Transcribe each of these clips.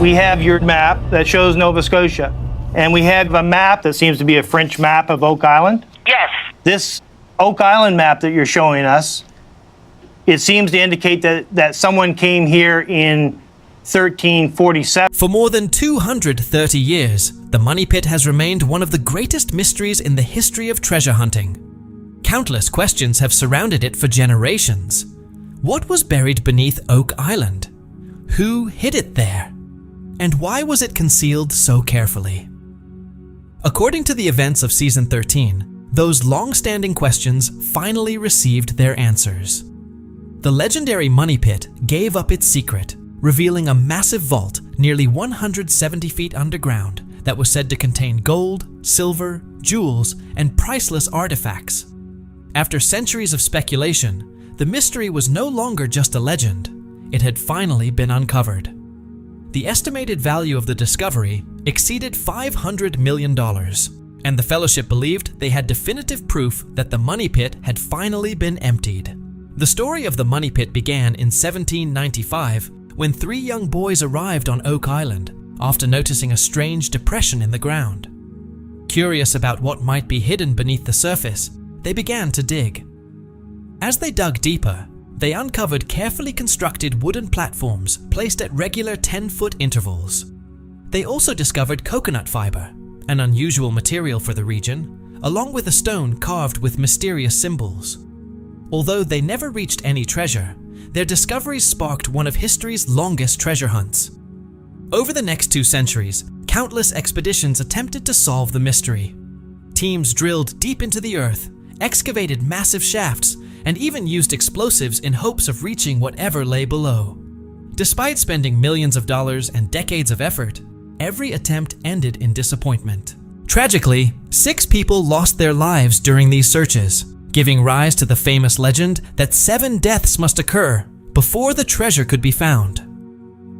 We have your map that shows Nova Scotia, and we have a map that seems to be a French map of Oak Island. Yes. This Oak Island map that you're showing us, it seems to indicate that someone came here in 1347. For more than 230 years, the Money Pit has remained one of the greatest mysteries in the history of treasure hunting. Countless questions have surrounded it for generations. What was buried beneath Oak Island? Who hid it there? And why was it concealed so carefully? According to the events of Season 13, those long-standing questions finally received their answers. The legendary Money Pit gave up its secret, revealing a massive vault nearly 170 feet underground that was said to contain gold, silver, jewels, and priceless artifacts. After centuries of speculation, the mystery was no longer just a legend. It had finally been uncovered. The estimated value of the discovery exceeded $500 million, and the Fellowship believed they had definitive proof that the Money Pit had finally been emptied. The story of the Money Pit began in 1795 when 3 young boys arrived on Oak Island after noticing a strange depression in the ground. Curious about what might be hidden beneath the surface, they began to dig. As they dug deeper, they uncovered carefully constructed wooden platforms placed at regular 10-foot intervals. They also discovered coconut fiber, an unusual material for the region, along with a stone carved with mysterious symbols. Although they never reached any treasure, their discoveries sparked one of history's longest treasure hunts. Over the next 2 centuries, countless expeditions attempted to solve the mystery. Teams drilled deep into the earth, excavated massive shafts, and even used explosives in hopes of reaching whatever lay below. Despite spending millions of dollars and decades of effort, every attempt ended in disappointment. Tragically, 6 people lost their lives during these searches, giving rise to the famous legend that 7 deaths must occur before the treasure could be found.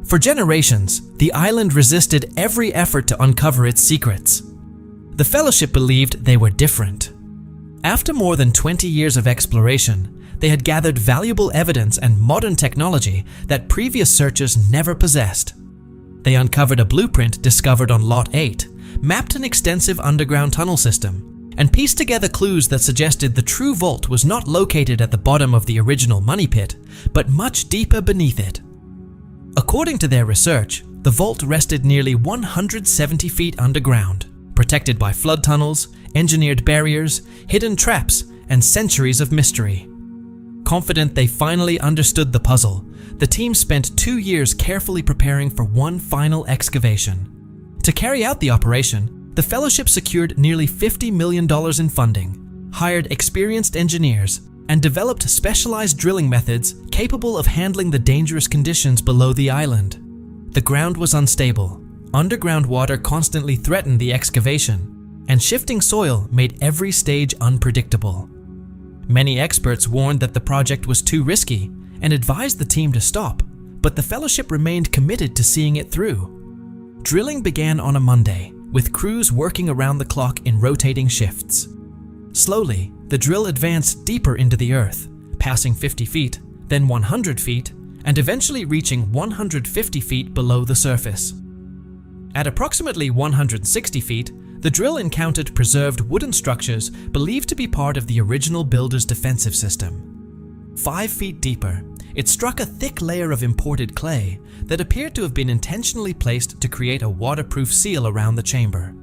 For generations, the island resisted every effort to uncover its secrets. The Fellowship believed they were different. After more than 20 years of exploration, they had gathered valuable evidence and modern technology that previous searchers never possessed. They uncovered a blueprint discovered on Lot 8, mapped an extensive underground tunnel system, and pieced together clues that suggested the true vault was not located at the bottom of the original Money Pit, but much deeper beneath it. According to their research, the vault rested nearly 170 feet underground, protected by flood tunnels, engineered barriers, hidden traps, and centuries of mystery. Confident they finally understood the puzzle, the team spent 2 years carefully preparing for one final excavation. To carry out the operation, the Fellowship secured nearly $50 million in funding, hired experienced engineers, and developed specialized drilling methods capable of handling the dangerous conditions below the island. The ground was unstable, underground water constantly threatened the excavation, and shifting soil made every stage unpredictable. Many experts warned that the project was too risky and advised the team to stop, but the Fellowship remained committed to seeing it through. Drilling began on a Monday, with crews working around the clock in rotating shifts. Slowly, the drill advanced deeper into the earth, passing 50 feet, then 100 feet, and eventually reaching 150 feet below the surface. At approximately 160 feet, the drill encountered preserved wooden structures believed to be part of the original builder's defensive system. 5 feet deeper, it struck a thick layer of imported clay that appeared to have been intentionally placed to create a waterproof seal around the chamber.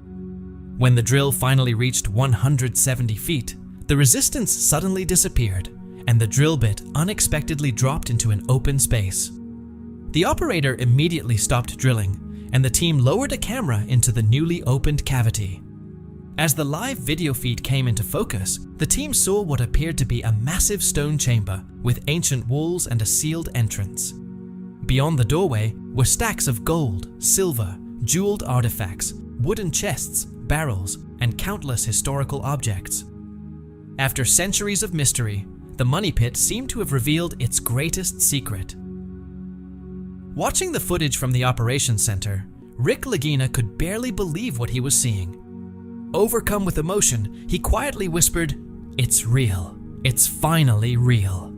When the drill finally reached 170 feet, the resistance suddenly disappeared, and the drill bit unexpectedly dropped into an open space. The operator immediately stopped drilling, and the team lowered a camera into the newly opened cavity. As the live video feed came into focus, the team saw what appeared to be a massive stone chamber with ancient walls and a sealed entrance. Beyond the doorway were stacks of gold, silver, jeweled artifacts, wooden chests, barrels, and countless historical objects. After centuries of mystery, the Money Pit seemed to have revealed its greatest secret. Watching the footage from the operations center, Rick Lagina could barely believe what he was seeing. Overcome with emotion, he quietly whispered, "It's real. It's finally real."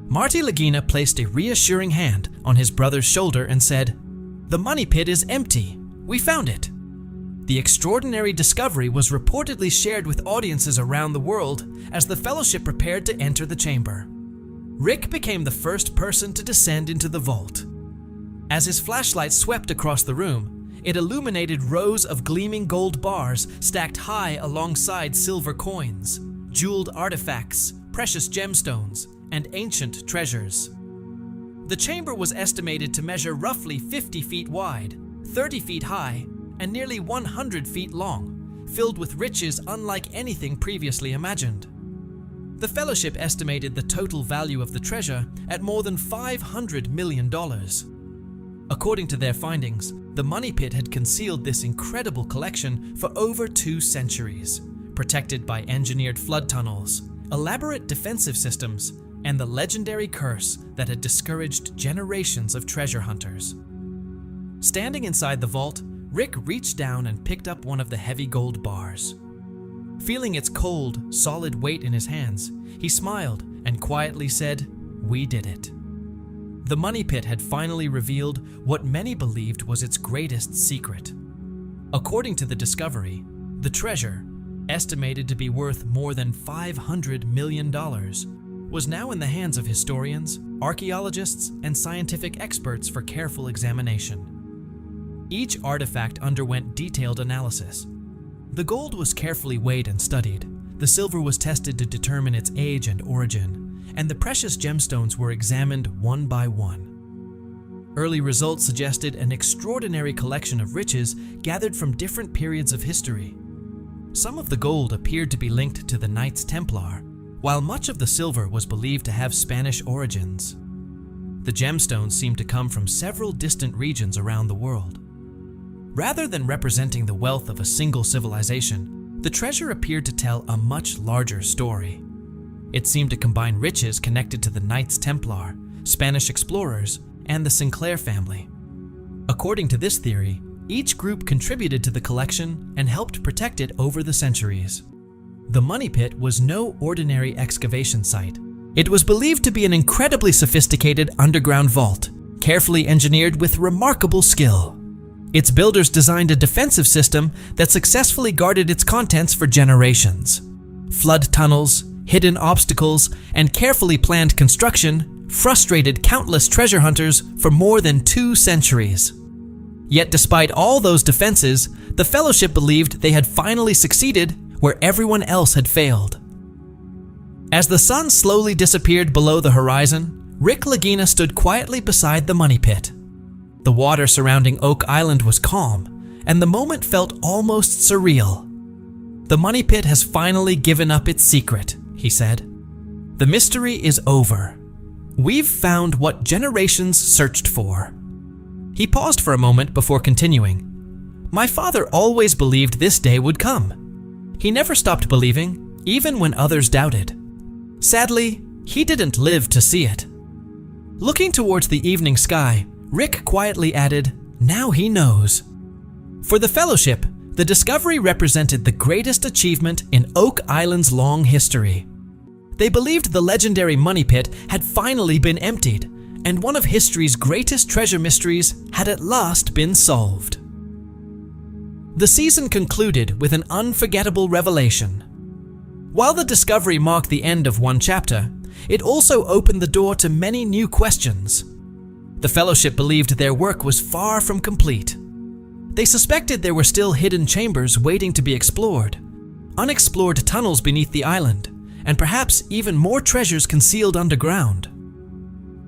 Marty Lagina placed a reassuring hand on his brother's shoulder and said, The money pit is empty. We found it. The extraordinary discovery was reportedly shared with audiences around the world as the fellowship prepared to enter the chamber. Rick became the first person to descend into the vault. As his flashlight swept across the room, it illuminated rows of gleaming gold bars stacked high alongside silver coins, jeweled artifacts, precious gemstones, and ancient treasures. The chamber was estimated to measure roughly 50 feet wide, 30 feet high, and nearly 100 feet long, filled with riches unlike anything previously imagined. The fellowship estimated the total value of the treasure at more than $500 million. According to their findings, the money pit had concealed this incredible collection for over 2 centuries, protected by engineered flood tunnels, elaborate defensive systems, and the legendary curse that had discouraged generations of treasure hunters. Standing inside the vault, Rick reached down and picked up one of the heavy gold bars. Feeling its cold, solid weight in his hands, he smiled and quietly said, "We did it." The money pit had finally revealed what many believed was its greatest secret. According to the discovery, the treasure, estimated to be worth more than $500 million, was now in the hands of historians, archaeologists, and scientific experts for careful examination. Each artifact underwent detailed analysis. The gold was carefully weighed and studied, the silver was tested to determine its age and origin, and the precious gemstones were examined one by one. Early results suggested an extraordinary collection of riches gathered from different periods of history. Some of the gold appeared to be linked to the Knights Templar, while much of the silver was believed to have Spanish origins. The gemstones seemed to come from several distant regions around the world. Rather than representing the wealth of a single civilization, the treasure appeared to tell a much larger story. It seemed to combine riches connected to the Knights Templar, Spanish explorers, and the Sinclair family. According to this theory, each group contributed to the collection and helped protect it over the centuries. The money pit was no ordinary excavation site. It was believed to be an incredibly sophisticated underground vault, carefully engineered with remarkable skill. Its builders designed a defensive system that successfully guarded its contents for generations. Flood tunnels, hidden obstacles, and carefully planned construction frustrated countless treasure hunters for more than 2 centuries. Yet despite all those defenses, the Fellowship believed they had finally succeeded where everyone else had failed. As the sun slowly disappeared below the horizon, Rick Lagina stood quietly beside the money pit. The water surrounding Oak Island was calm, and the moment felt almost surreal. "The money pit has finally given up its secret," he said. "The mystery is over. We've found what generations searched for." He paused for a moment before continuing. "My father always believed this day would come. He never stopped believing, even when others doubted. Sadly, he didn't live to see it." Looking towards the evening sky, Rick quietly added, "Now he knows." For the Fellowship, the discovery represented the greatest achievement in Oak Island's long history. They believed the legendary money pit had finally been emptied, and one of history's greatest treasure mysteries had at last been solved. The season concluded with an unforgettable revelation. While the discovery marked the end of one chapter, it also opened the door to many new questions. The Fellowship believed their work was far from complete. They suspected there were still hidden chambers waiting to be explored, unexplored tunnels beneath the island, and perhaps even more treasures concealed underground.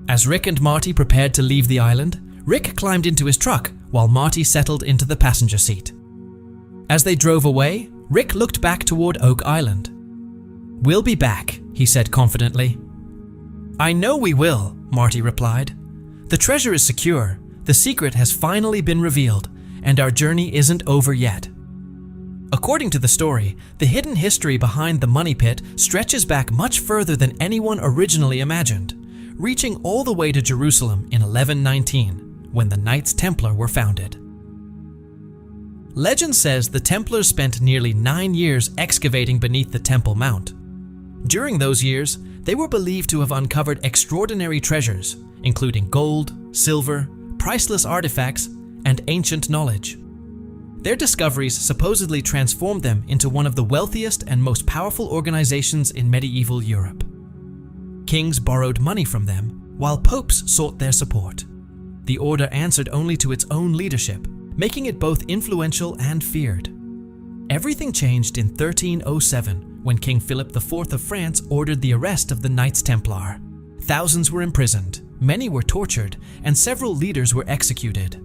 As Rick and Marty prepared to leave the island, Rick climbed into his truck while Marty settled into the passenger seat. As they drove away, Rick looked back toward Oak Island. "We'll be back," he said confidently. "I know we will," Marty replied. "The treasure is secure, the secret has finally been revealed, and our journey isn't over yet." According to the story, the hidden history behind the money pit stretches back much further than anyone originally imagined, reaching all the way to Jerusalem in 1119, when the Knights Templar were founded. Legend says the Templars spent nearly 9 years excavating beneath the Temple Mount. During those years, they were believed to have uncovered extraordinary treasures, including gold, silver, priceless artifacts, and ancient knowledge. Their discoveries supposedly transformed them into one of the wealthiest and most powerful organizations in medieval Europe. Kings borrowed money from them, while popes sought their support. The order answered only to its own leadership, making it both influential and feared. Everything changed in 1307 when King Philip IV of France ordered the arrest of the Knights Templar. Thousands were imprisoned, many were tortured, and several leaders were executed.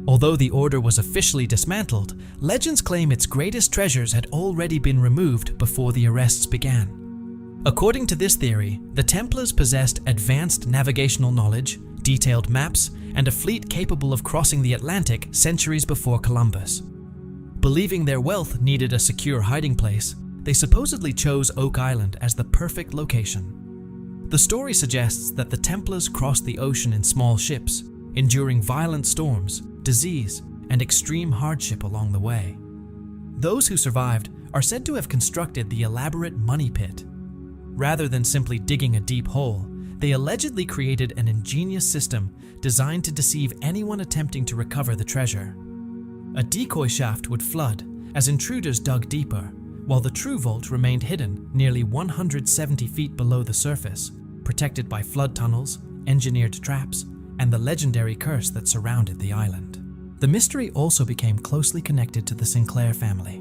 Although the order was officially dismantled, legends claim its greatest treasures had already been removed before the arrests began. According to this theory, the Templars possessed advanced navigational knowledge, detailed maps, and a fleet capable of crossing the Atlantic centuries before Columbus. Believing their wealth needed a secure hiding place, they supposedly chose Oak Island as the perfect location. The story suggests that the Templars crossed the ocean in small ships, enduring violent storms, disease, and extreme hardship along the way. Those who survived are said to have constructed the elaborate money pit. Rather than simply digging a deep hole, they allegedly created an ingenious system designed to deceive anyone attempting to recover the treasure. A decoy shaft would flood as intruders dug deeper, while the true vault remained hidden nearly 170 feet below the surface, protected by flood tunnels, engineered traps, and the legendary curse that surrounded the island. The mystery also became closely connected to the Sinclair family.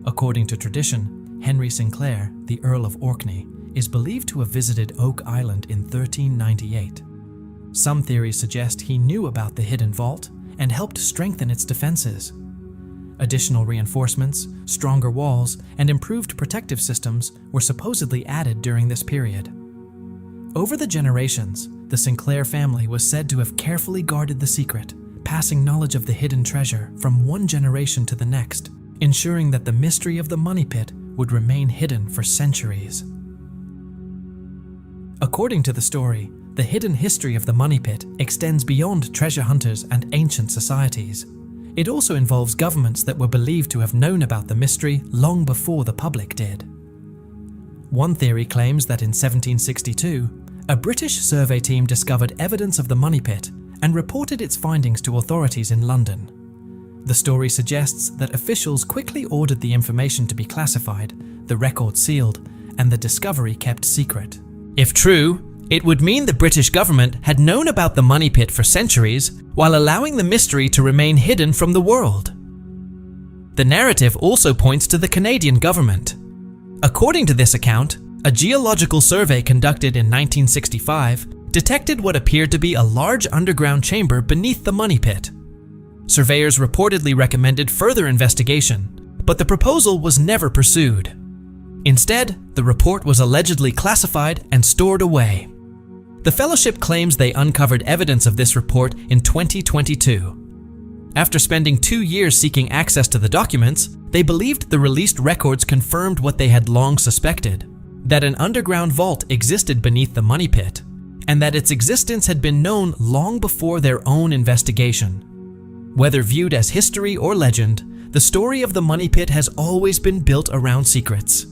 According to tradition, Henry Sinclair, the Earl of Orkney, is believed to have visited Oak Island in 1398. Some theories suggest he knew about the hidden vault and helped strengthen its defenses. Additional reinforcements, stronger walls, and improved protective systems were supposedly added during this period. Over the generations, the Sinclair family was said to have carefully guarded the secret, passing knowledge of the hidden treasure from one generation to the next, ensuring that the mystery of the money pit would remain hidden for centuries. According to the story, the hidden history of the money pit extends beyond treasure hunters and ancient societies. It also involves governments that were believed to have known about the mystery long before the public did. One theory claims that in 1762, a British survey team discovered evidence of the money pit and reported its findings to authorities in London. The story suggests that officials quickly ordered the information to be classified, the record sealed, and the discovery kept secret. If true, it would mean the British government had known about the money pit for centuries while allowing the mystery to remain hidden from the world. The narrative also points to the Canadian government. According to this account, a geological survey conducted in 1965 detected what appeared to be a large underground chamber beneath the money pit. Surveyors reportedly recommended further investigation, but the proposal was never pursued. Instead, the report was allegedly classified and stored away. The Fellowship claims they uncovered evidence of this report in 2022. After spending 2 years seeking access to the documents, they believed the released records confirmed what they had long suspected, that an underground vault existed beneath the money pit, and that its existence had been known long before their own investigation. Whether viewed as history or legend, the story of the money pit has always been built around secrets.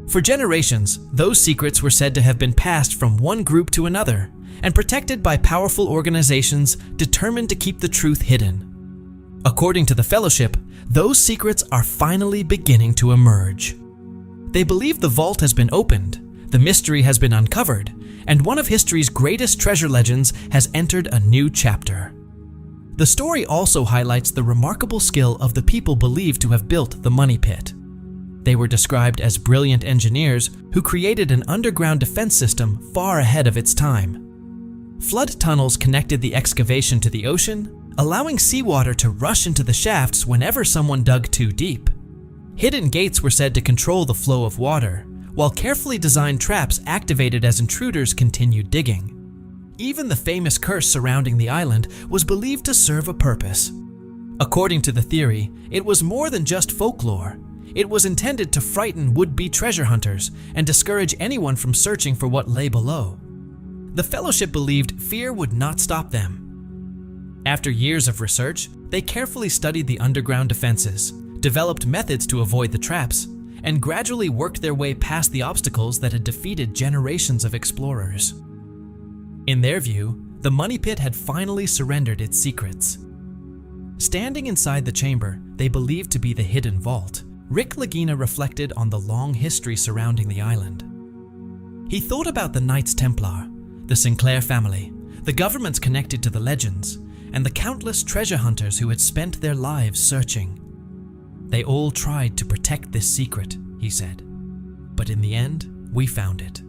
For generations, those secrets were said to have been passed from one group to another and protected by powerful organizations determined to keep the truth hidden. According to the Fellowship, those secrets are finally beginning to emerge. They believe the vault has been opened, the mystery has been uncovered, and one of history's greatest treasure legends has entered a new chapter. The story also highlights the remarkable skill of the people believed to have built the money pit. They were described as brilliant engineers who created an underground defense system far ahead of its time. Flood tunnels connected the excavation to the ocean, allowing seawater to rush into the shafts whenever someone dug too deep. Hidden gates were said to control the flow of water, while carefully designed traps activated as intruders continued digging. Even the famous curse surrounding the island was believed to serve a purpose. According to the theory, it was more than just folklore. It was intended to frighten would-be treasure hunters and discourage anyone from searching for what lay below. The Fellowship believed fear would not stop them. After years of research, they carefully studied the underground defenses, developed methods to avoid the traps, and gradually worked their way past the obstacles that had defeated generations of explorers. In their view, the money pit had finally surrendered its secrets. Standing inside the chamber they believed to be the hidden vault, Rick Lagina reflected on the long history surrounding the island. He thought about the Knights Templar, the Sinclair family, the governments connected to the legends, and the countless treasure hunters who had spent their lives searching. They all tried to protect this secret, he said, but in the end, we found it.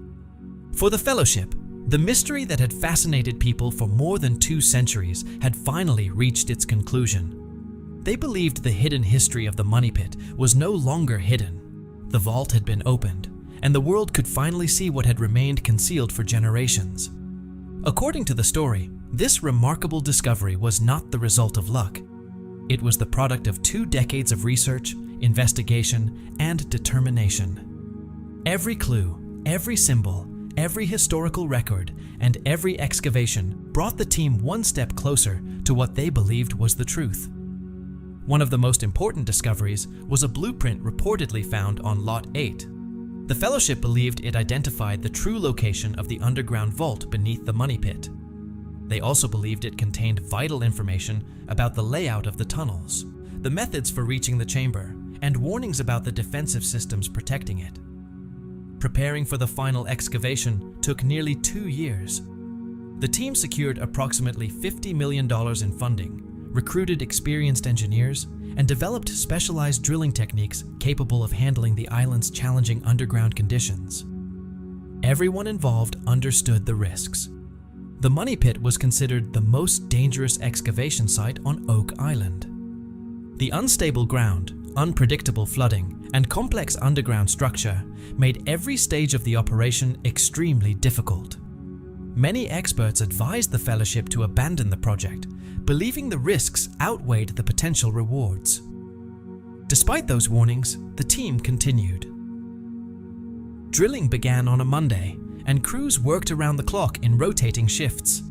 For the Fellowship, the mystery that had fascinated people for more than 2 centuries had finally reached its conclusion. They believed the hidden history of the Money Pit was no longer hidden. The vault had been opened, and the world could finally see what had remained concealed for generations. According to the story, this remarkable discovery was not the result of luck. It was the product of 2 decades of research, investigation, and determination. Every clue, every symbol, every historical record, and every excavation brought the team one step closer to what they believed was the truth. One of the most important discoveries was a blueprint reportedly found on Lot 8. The Fellowship believed it identified the true location of the underground vault beneath the Money Pit. They also believed it contained vital information about the layout of the tunnels, the methods for reaching the chamber, and warnings about the defensive systems protecting it. Preparing for the final excavation took nearly 2 years. The team secured approximately $50 million in funding, recruited experienced engineers, and developed specialized drilling techniques capable of handling the island's challenging underground conditions. Everyone involved understood the risks. The Money Pit was considered the most dangerous excavation site on Oak Island. The unstable ground, unpredictable flooding, and complex underground structure made every stage of the operation extremely difficult. Many experts advised the Fellowship to abandon the project, believing the risks outweighed the potential rewards. Despite those warnings, the team continued. Drilling began on a Monday, and crews worked around the clock in rotating shifts.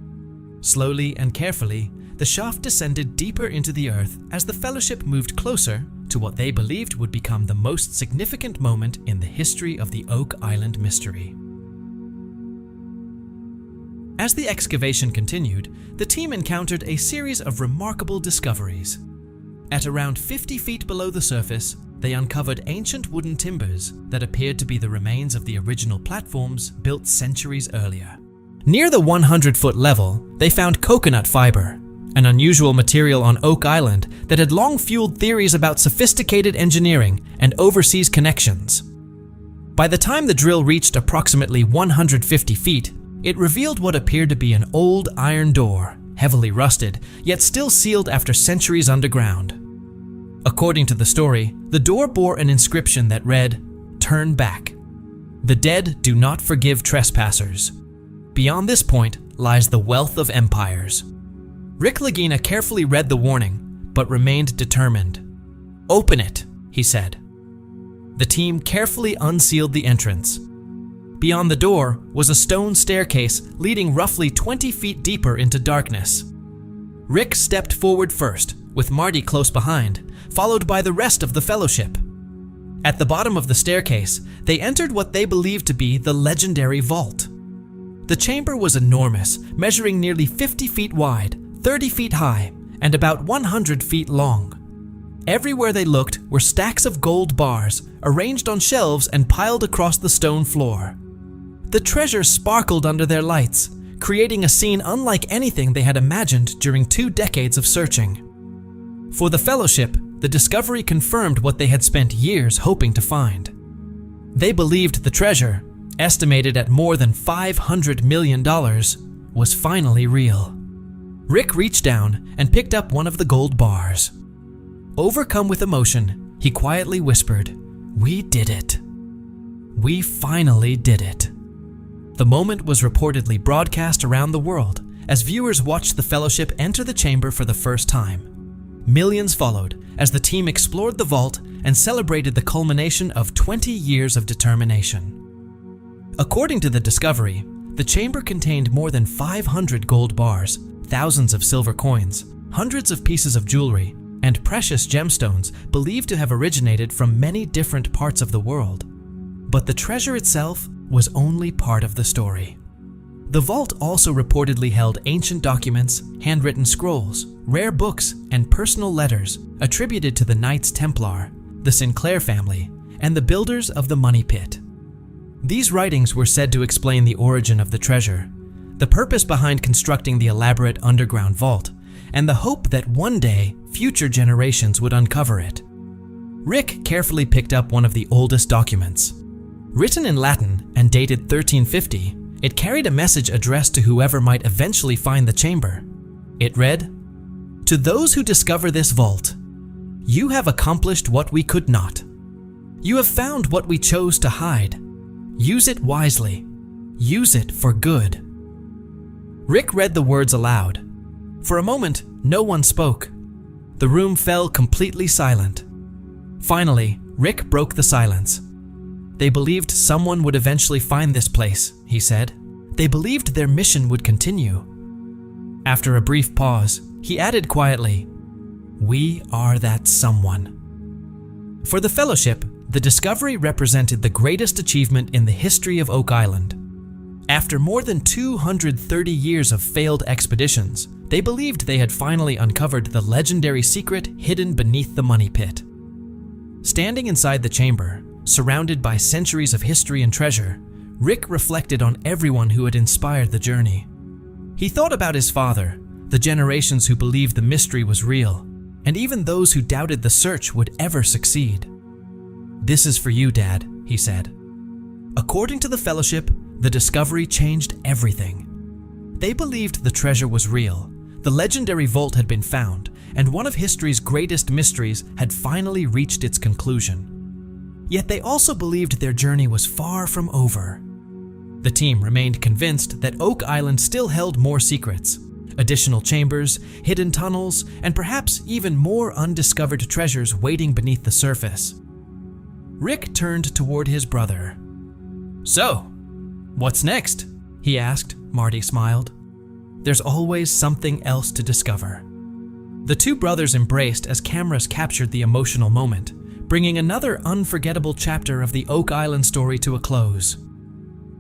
Slowly and carefully, the shaft descended deeper into the earth as the Fellowship moved closer to what they believed would become the most significant moment in the history of the Oak Island mystery. As the excavation continued, the team encountered a series of remarkable discoveries. At around 50 feet below the surface, they uncovered ancient wooden timbers that appeared to be the remains of the original platforms built centuries earlier. Near the 100-foot level, they found coconut fiber, an unusual material on Oak Island that had long fueled theories about sophisticated engineering and overseas connections. By the time the drill reached approximately 150 feet, it revealed what appeared to be an old iron door, heavily rusted, yet still sealed after centuries underground. According to the story, the door bore an inscription that read, "Turn back. The dead do not forgive trespassers. Beyond this point lies the wealth of empires." Rick Lagina carefully read the warning, but remained determined. "Open it," he said. The team carefully unsealed the entrance. Beyond the door was a stone staircase leading roughly 20 feet deeper into darkness. Rick stepped forward first, with Marty close behind, followed by the rest of the Fellowship. At the bottom of the staircase, they entered what they believed to be the legendary vault. The chamber was enormous, measuring nearly 50 feet wide, 30 feet high, and about 100 feet long. Everywhere they looked were stacks of gold bars, arranged on shelves and piled across the stone floor. The treasure sparkled under their lights, creating a scene unlike anything they had imagined during 2 decades of searching. For the Fellowship, the discovery confirmed what they had spent years hoping to find. They believed the treasure, estimated at more than $500 million, was finally real. Rick reached down and picked up one of the gold bars. Overcome with emotion, he quietly whispered, "We did it. We finally did it." The moment was reportedly broadcast around the world as viewers watched the Fellowship enter the chamber for the first time. Millions followed as the team explored the vault and celebrated the culmination of 20 years of determination. According to the discovery, the chamber contained more than 500 gold bars, thousands of silver coins, hundreds of pieces of jewelry, and precious gemstones believed to have originated from many different parts of the world. But the treasure itself was only part of the story. The vault also reportedly held ancient documents, handwritten scrolls, rare books, and personal letters attributed to the Knights Templar, the Sinclair family, and the builders of the Money Pit. These writings were said to explain the origin of the treasure, the purpose behind constructing the elaborate underground vault, and the hope that one day future generations would uncover it. Rick carefully picked up one of the oldest documents. Written in Latin and dated 1350, it carried a message addressed to whoever might eventually find the chamber. It read, "To those who discover this vault, you have accomplished what we could not. You have found what we chose to hide. Use it wisely. Use it for good." Rick read the words aloud. For a moment, no one spoke. The room fell completely silent. Finally, Rick broke the silence. They believed someone would eventually find this place, he said. They believed their mission would continue. After a brief pause, he added quietly, "We are that someone." For the Fellowship, the discovery represented the greatest achievement in the history of Oak Island. After more than 230 years of failed expeditions, they believed they had finally uncovered the legendary secret hidden beneath the Money Pit. Standing inside the chamber, surrounded by centuries of history and treasure, Rick reflected on everyone who had inspired the journey. He thought about his father, the generations who believed the mystery was real, and even those who doubted the search would ever succeed. "This is for you, Dad," he said. According to the Fellowship, the discovery changed everything. They believed the treasure was real, the legendary vault had been found, and one of history's greatest mysteries had finally reached its conclusion. Yet they also believed their journey was far from over. The team remained convinced that Oak Island still held more secrets, additional chambers, hidden tunnels, and perhaps even more undiscovered treasures waiting beneath the surface. Rick turned toward his brother. "So, what's next?" he asked. Marty smiled. "There's always something else to discover." The two brothers embraced as cameras captured the emotional moment, bringing another unforgettable chapter of the Oak Island story to a close.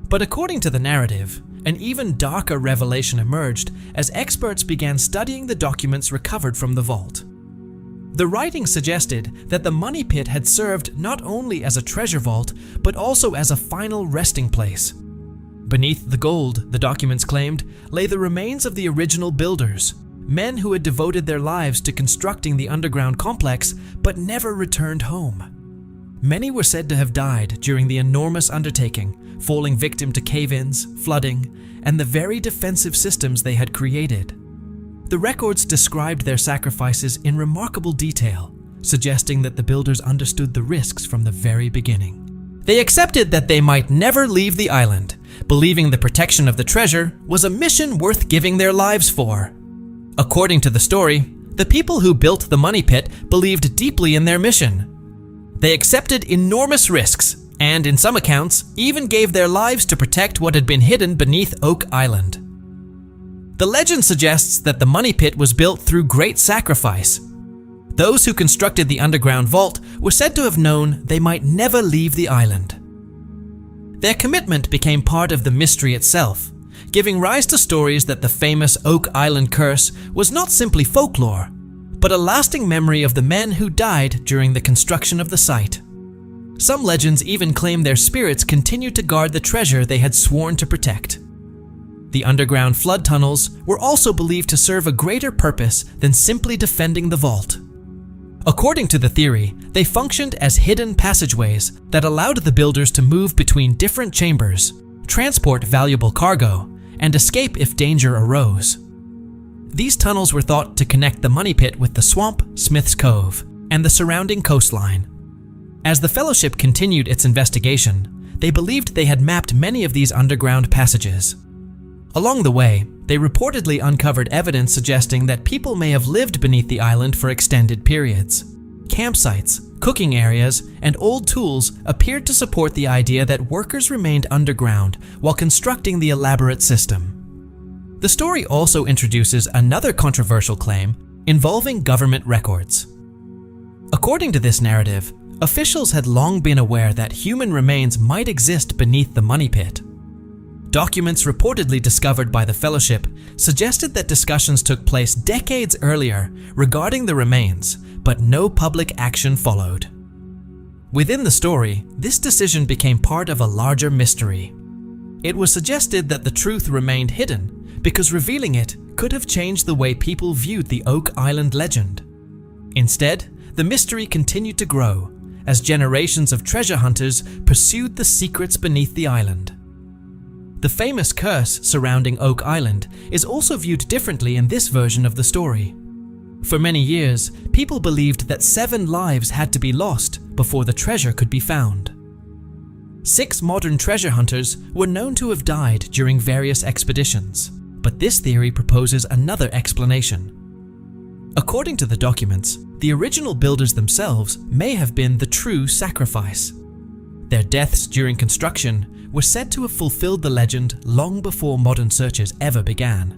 But according to the narrative, an even darker revelation emerged as experts began studying the documents recovered from the vault. The writing suggested that the Money Pit had served not only as a treasure vault, but also as a final resting place. Beneath the gold, the documents claimed, lay the remains of the original builders, men who had devoted their lives to constructing the underground complex but never returned home. Many were said to have died during the enormous undertaking, falling victim to cave-ins, flooding, and the very defensive systems they had created. The records described their sacrifices in remarkable detail, suggesting that the builders understood the risks from the very beginning. They accepted that they might never leave the island, believing the protection of the treasure was a mission worth giving their lives for. According to the story, the people who built the Money Pit believed deeply in their mission. They accepted enormous risks, and in some accounts, even gave their lives to protect what had been hidden beneath Oak Island. The legend suggests that the Money Pit was built through great sacrifice. Those who constructed the underground vault were said to have known they might never leave the island. Their commitment became part of the mystery itself, giving rise to stories that the famous Oak Island curse was not simply folklore, but a lasting memory of the men who died during the construction of the site. Some legends even claim their spirits continued to guard the treasure they had sworn to protect. The underground flood tunnels were also believed to serve a greater purpose than simply defending the vault. According to the theory, they functioned as hidden passageways that allowed the builders to move between different chambers, transport valuable cargo, and escape if danger arose. These tunnels were thought to connect the Money Pit with the swamp, Smith's Cove, and the surrounding coastline. As the Fellowship continued its investigation, they believed they had mapped many of these underground passages. Along the way, they reportedly uncovered evidence suggesting that people may have lived beneath the island for extended periods. Campsites, cooking areas, and old tools appeared to support the idea that workers remained underground while constructing the elaborate system. The story also introduces another controversial claim involving government records. According to this narrative, officials had long been aware that human remains might exist beneath the Money Pit. Documents reportedly discovered by the Fellowship suggested that discussions took place decades earlier regarding the remains, but no public action followed. Within the story, this decision became part of a larger mystery. It was suggested that the truth remained hidden because revealing it could have changed the way people viewed the Oak Island legend. Instead, the mystery continued to grow as generations of treasure hunters pursued the secrets beneath the island. The famous curse surrounding Oak Island is also viewed differently in this version of the story. For many years, people believed that 7 lives had to be lost before the treasure could be found. 6 modern treasure hunters were known to have died during various expeditions, but this theory proposes another explanation. According to the documents, the original builders themselves may have been the true sacrifice. Their deaths during construction were said to have fulfilled the legend long before modern searches ever began.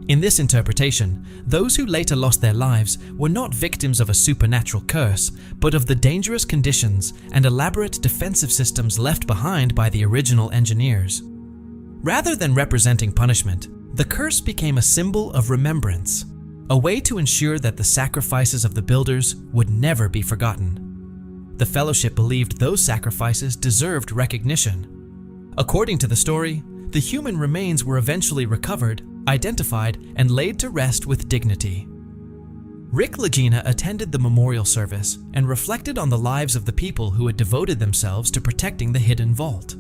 In this interpretation, those who later lost their lives were not victims of a supernatural curse, but of the dangerous conditions and elaborate defensive systems left behind by the original engineers. Rather than representing punishment, the curse became a symbol of remembrance, a way to ensure that the sacrifices of the builders would never be forgotten. The Fellowship believed those sacrifices deserved recognition. According to the story, the human remains were eventually recovered, identified, and laid to rest with dignity. Rick Lagina attended the memorial service and reflected on the lives of the people who had devoted themselves to protecting the hidden vault.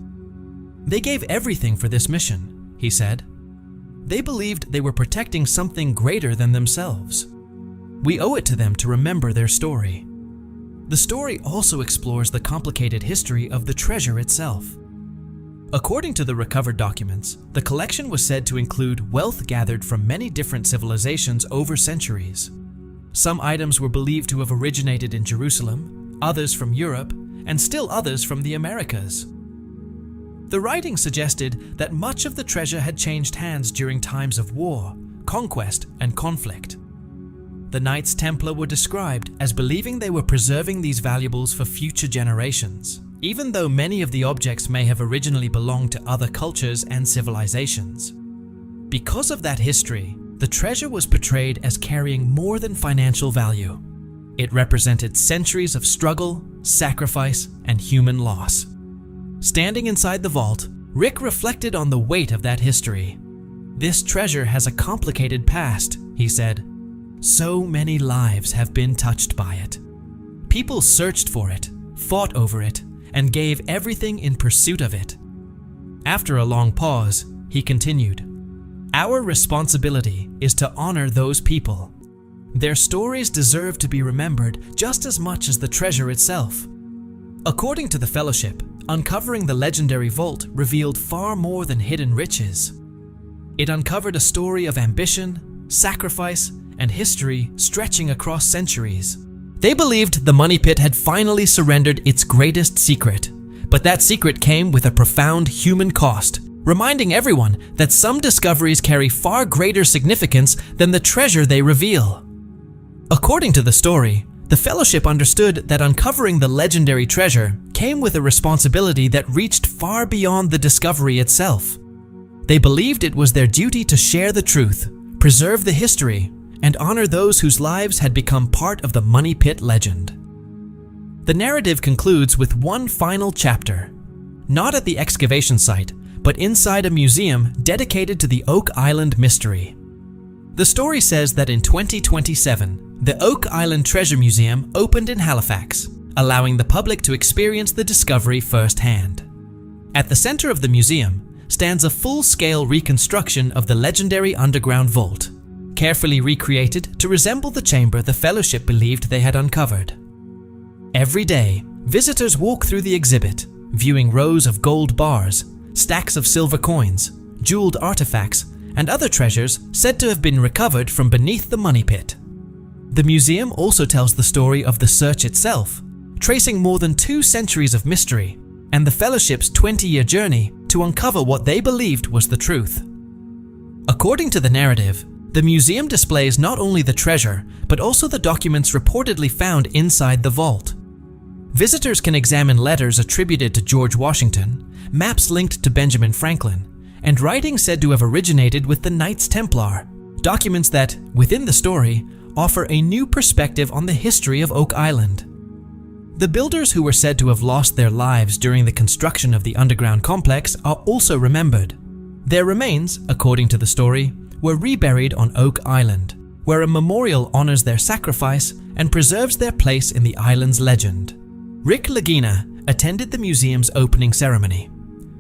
They gave everything for this mission, he said. They believed they were protecting something greater than themselves. We owe it to them to remember their story. The story also explores the complicated history of the treasure itself. According to the recovered documents, the collection was said to include wealth gathered from many different civilizations over centuries. Some items were believed to have originated in Jerusalem, others from Europe, and still others from the Americas. The writing suggested that much of the treasure had changed hands during times of war, conquest, and conflict. The Knights Templar were described as believing they were preserving these valuables for future generations, even though many of the objects may have originally belonged to other cultures and civilizations. Because of that history, the treasure was portrayed as carrying more than financial value. It represented centuries of struggle, sacrifice, and human loss. Standing inside the vault, Rick reflected on the weight of that history. "This treasure has a complicated past," he said. "So many lives have been touched by it. People searched for it, fought over it, and gave everything in pursuit of it." After a long pause, he continued, "Our responsibility is to honor those people. Their stories deserve to be remembered just as much as the treasure itself." According to the Fellowship, uncovering the legendary vault revealed far more than hidden riches. It uncovered a story of ambition, sacrifice, and history stretching across centuries. They believed the money pit had finally surrendered its greatest secret, but that secret came with a profound human cost, reminding everyone that some discoveries carry far greater significance than the treasure they reveal. According to the story, the Fellowship understood that uncovering the legendary treasure came with a responsibility that reached far beyond the discovery itself. They believed it was their duty to share the truth, preserve the history, and honor those whose lives had become part of the money pit legend. The narrative concludes with one final chapter, not at the excavation site, but inside a museum dedicated to the Oak Island mystery. The story says that in 2027, the Oak Island Treasure Museum opened in Halifax, allowing the public to experience the discovery firsthand. At the center of the museum stands a full-scale reconstruction of the legendary underground vault, carefully recreated to resemble the chamber the Fellowship believed they had uncovered. Every day, visitors walk through the exhibit, viewing rows of gold bars, stacks of silver coins, jeweled artifacts, and other treasures said to have been recovered from beneath the money pit. The museum also tells the story of the search itself, tracing more than 2 centuries of mystery and the Fellowship's 20-year journey to uncover what they believed was the truth. According to the narrative, the museum displays not only the treasure, but also the documents reportedly found inside the vault. Visitors can examine letters attributed to George Washington, maps linked to Benjamin Franklin, and writing said to have originated with the Knights Templar, documents that, within the story, offer a new perspective on the history of Oak Island. The builders who were said to have lost their lives during the construction of the underground complex are also remembered. Their remains, according to the story, were reburied on Oak Island, where a memorial honors their sacrifice and preserves their place in the island's legend. Rick Lagina attended the museum's opening ceremony.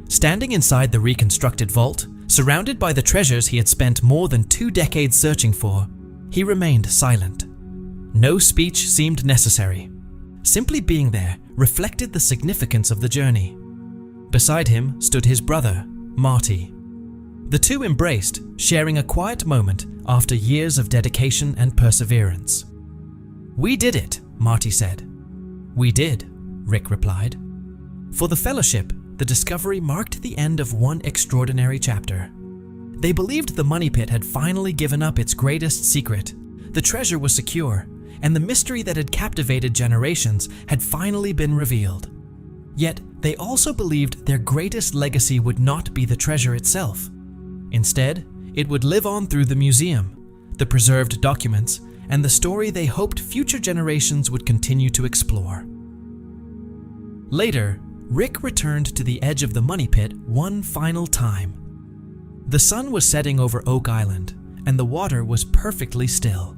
Standing inside the reconstructed vault, surrounded by the treasures he had spent more than 2 decades searching for, he remained silent. No speech seemed necessary. Simply being there reflected the significance of the journey. Beside him stood his brother, Marty. The two embraced, sharing a quiet moment after years of dedication and perseverance. "We did it," Marty said. "We did," Rick replied. For the Fellowship, the discovery marked the end of one extraordinary chapter. They believed the money pit had finally given up its greatest secret. The treasure was secure, and the mystery that had captivated generations had finally been revealed. Yet, they also believed their greatest legacy would not be the treasure itself. Instead, it would live on through the museum, the preserved documents, and the story they hoped future generations would continue to explore. Later, Rick returned to the edge of the money pit one final time. The sun was setting over Oak Island, and the water was perfectly still.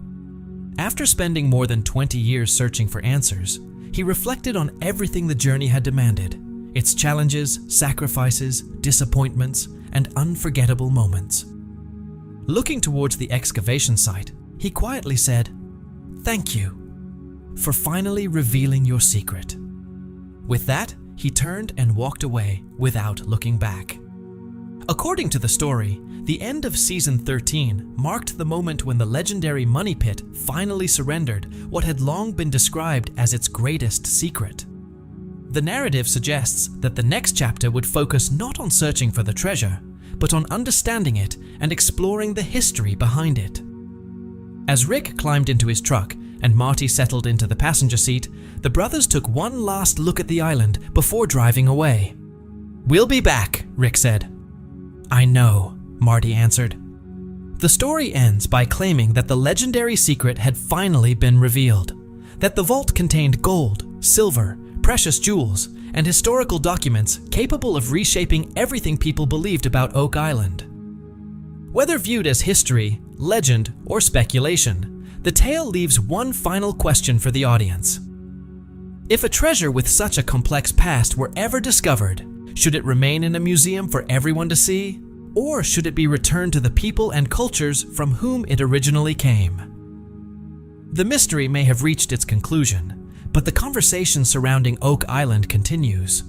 After spending more than 20 years searching for answers, he reflected on everything the journey had demanded, its challenges, sacrifices, disappointments, and unforgettable moments. Looking towards the excavation site, he quietly said, "Thank you for finally revealing your secret." With that, he turned and walked away without looking back. According to the story, the end of Season 13 marked the moment when the legendary money pit finally surrendered what had long been described as its greatest secret. The narrative suggests that the next chapter would focus not on searching for the treasure, but on understanding it and exploring the history behind it. As Rick climbed into his truck and Marty settled into the passenger seat, the brothers took one last look at the island before driving away. "We'll be back," Rick said. "I know," Marty answered. The story ends by claiming that the legendary secret had finally been revealed, that the vault contained gold, silver, precious jewels, and historical documents capable of reshaping everything people believed about Oak Island. Whether viewed as history, legend, or speculation, the tale leaves one final question for the audience. If a treasure with such a complex past were ever discovered, should it remain in a museum for everyone to see? Or should it be returned to the people and cultures from whom it originally came? The mystery may have reached its conclusion, but the conversation surrounding Oak Island continues.